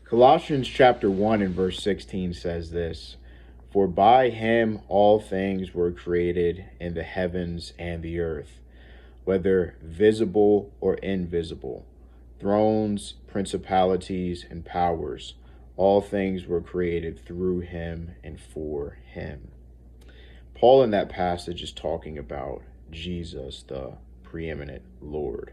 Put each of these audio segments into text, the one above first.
Colossians chapter 1 and verse 16 says this, "For by him all things were created in the heavens and the earth, whether visible or invisible, thrones, principalities, and powers. All things were created through him and for him." Paul in that passage is talking about Jesus, the preeminent Lord.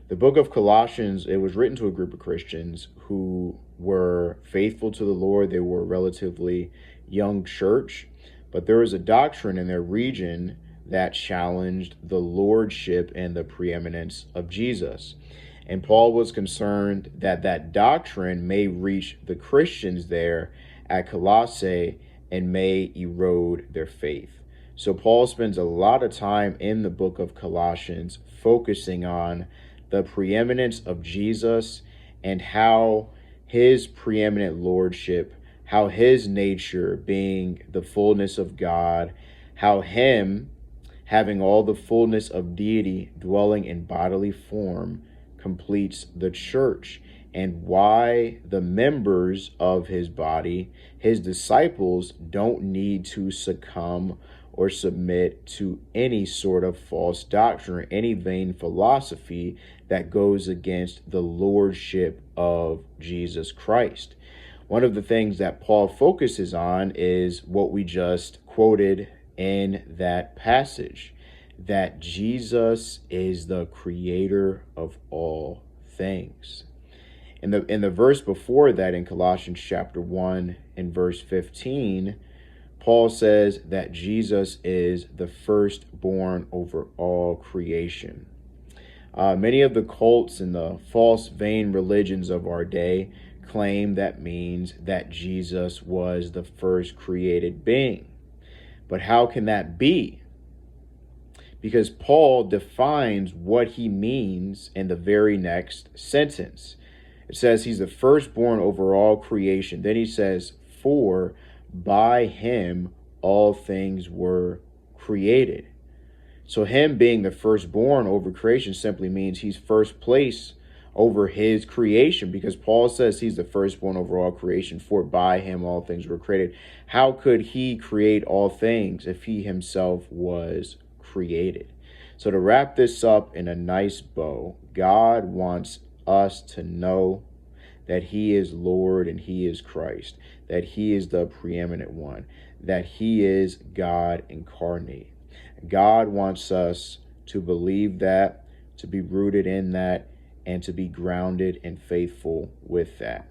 The book of Colossians, it was written to a group of Christians who were faithful to the Lord. They were a relatively young church, but there was a doctrine in their region that challenged the lordship and the preeminence of Jesus. And Paul was concerned that that doctrine may reach the Christians there at Colossae and may erode their faith. So Paul spends a lot of time in the book of Colossians focusing on the preeminence of Jesus and how his preeminent lordship, how his nature being the fullness of God, how him having all the fullness of deity dwelling in bodily form completes the church, and why the members of his body, his disciples, don't need to succumb or submit to any sort of false doctrine, any vain philosophy that goes against the lordship of Jesus Christ. One of the things that Paul focuses on is what we just quoted in that passage, that Jesus is the creator of all things. In the verse before that, in Colossians chapter 1 and verse 15, Paul says that Jesus is the firstborn over all creation. Many of the cults and the false vain religions of our day claim that means that Jesus was the first created being. But how can that be? Because Paul defines what he means in the very next sentence. It says he's the firstborn over all creation. Then he says, "For by him all things were created." So him being the firstborn over creation simply means he's first place over his creation, because Paul says he's the firstborn over all creation, for by him all things were created. How could he create all things if he himself was created? So to wrap this up in a nice bow, God wants us to know that he is Lord and he is Christ, that he is the preeminent one, that he is God incarnate. God wants us to believe that, to be rooted in that, and to be grounded and faithful with that.